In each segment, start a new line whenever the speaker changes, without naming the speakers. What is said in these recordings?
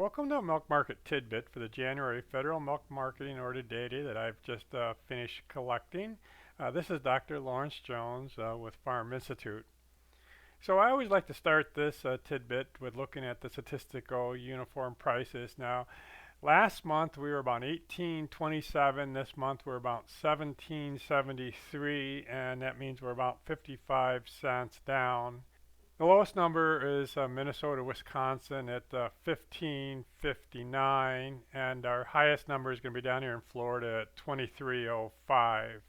Welcome to Milk Market Tidbit for the January Federal Milk Marketing Order Data that I've just finished collecting. This is Dr. Lawrence Jones with Farm Institute. So I always like to start this tidbit with looking at the statistical uniform prices. Now, last month we were about 1827. This month we're about 1773, and that means we're about 55 cents down. The lowest number is Minnesota, Wisconsin at 15.59, and our highest number is going to be down here in Florida at 23.05.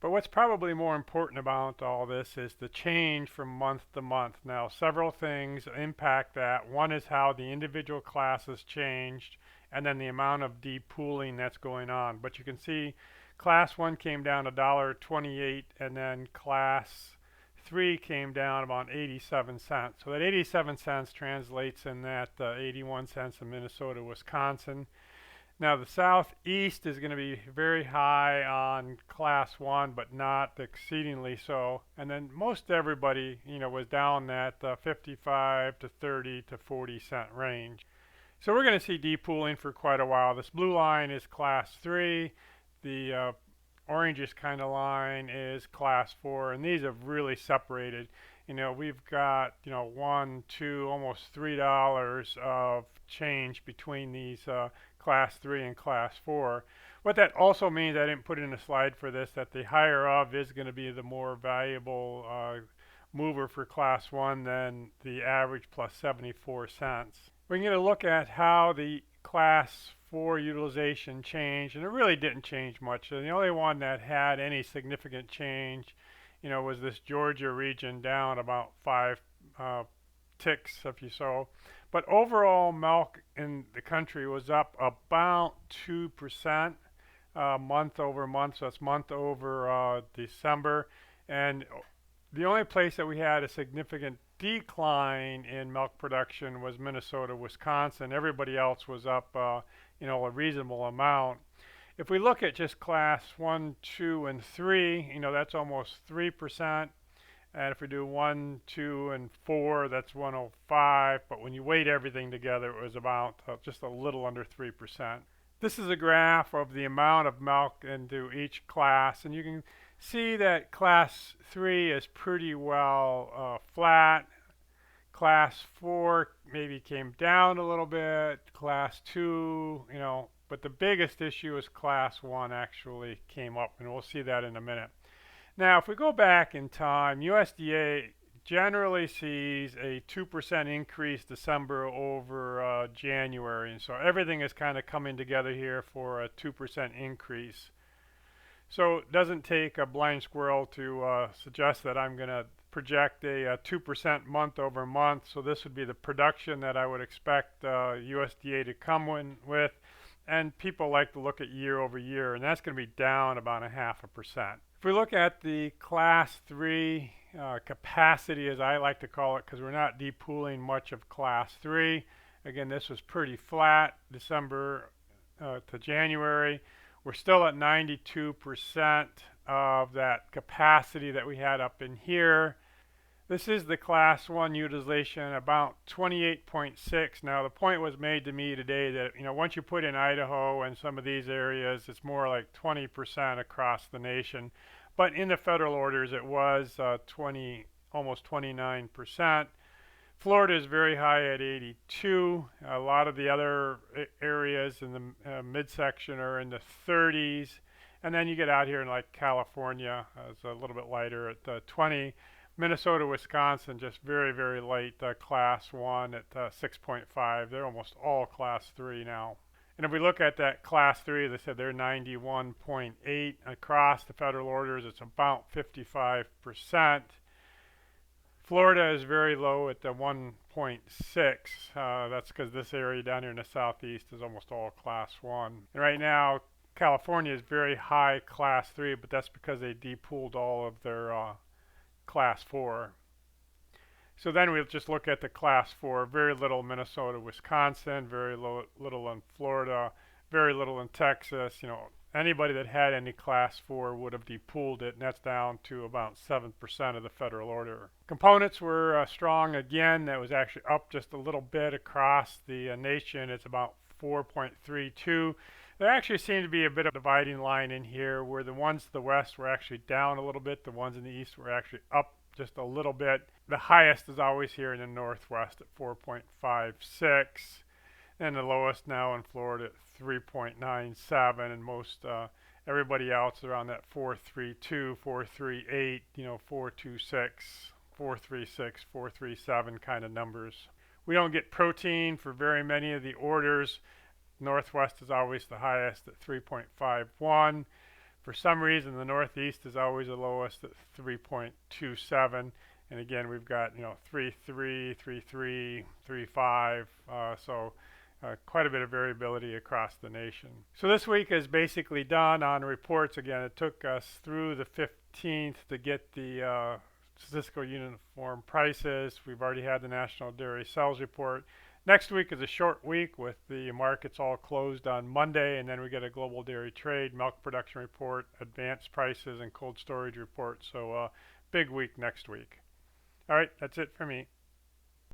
But what's probably more important about all this is the change from month to month. Now, several things impact that. One is how the individual classes changed, and then the amount of depooling that's going on. But you can see Class 1 came down $1.28, and then Class 3 came down about 87 cents. So that 87 cents translates in that 81 cents in Minnesota, Wisconsin. Now the southeast is going to be very high on class 1, but not exceedingly so. And then most everybody, was down that 55 to 30 to 40 cent range. So we're going to see depooling for quite a while. This blue line is class 3. The orangish kind of line is class 4, and these have really separated. We've got $1, $2, almost $3 of change between these class 3 and class 4. What that also means, I didn't put in a slide for this, that the higher of is going to be the more valuable mover for class 1 than the average plus 74 cents. We're going to look at how the class 4 utilization changed, and it really didn't change much. And the only one that had any significant change, was this Georgia region, down about 5 ticks, if you so. But overall, milk in the country was up about 2% month over month. So that's month over December. And the only place that we had a significant decline in milk production was Minnesota, Wisconsin. Everybody else was up, a reasonable amount. If we look at just class 1, 2, and 3, that's almost 3%. And if we do 1, 2, and 4, that's 105. But when you weight everything together, it was about just a little under 3%. This is a graph of the amount of milk into each class, and you can see that class 3 is pretty well flat. Class 4 maybe came down a little bit. Class 2, but the biggest issue is class 1 actually came up, and we'll see that in a minute. Now, if we go back in time, USDA generally sees a 2% increase December over January, and so everything is kind of coming together here for a 2% increase. So it doesn't take a blind squirrel to suggest that I'm going to project a 2% month over month. So this would be the production that I would expect USDA to come in with. And people like to look at year over year, and that's going to be down about 0.5%. If we look at the class 3 capacity, as I like to call it, because we're not depooling much of class 3. Again, this was pretty flat December to January. We're still at 92% of that capacity that we had up in here. This is the class 1 utilization, about 28.6. Now, the point was made to me today that, once you put in Idaho and some of these areas, it's more like 20% across the nation. But in the federal orders, it was almost 29%. Florida is very high at 82. A lot of the other areas in the midsection are in the 30s. And then you get out here in like California, it's a little bit lighter at 20. Minnesota, Wisconsin, just very, very light class 1 at 6.5. They're almost all class 3 now. And if we look at that class 3, as I said, they're 91.8. Across the federal orders, it's about 55%. Florida is very low at the 1.6. That's because this area down here in the southeast is almost all class 1. And right now, California is very high class 3, but that's because they depooled all of their class 4. So then we'll just look at the class 4. Very little Minnesota, Wisconsin, very little in Florida, very little in Texas, anybody that had any class 4 would have depooled it, and that's down to about 7% of the federal order. Components were strong again. That was actually up just a little bit across the nation. It's about 4.32. There actually seemed to be a bit of a dividing line in here where the ones to the west were actually down a little bit, the ones in the east were actually up just a little bit. The highest is always here in the northwest at 4.56, and the lowest now in Florida at 3.97, and most everybody else around that 432, 438, 426, 436, 437 kind of numbers. We don't get protein for very many of the orders. Northwest is always the highest at 3.51. For some reason, the Northeast is always the lowest at 3.27. And again, we've got 3.3, 3.3, 3.5. So quite a bit of variability across the nation. So this week is basically done on reports. Again, it took us through the 15th to get the statistical uniform prices. We've already had the National Dairy Sales Report. Next week is a short week with the markets all closed on Monday, and then we get a global dairy trade, milk production report, advanced prices, and cold storage report. So big week next week. All right, that's it for me.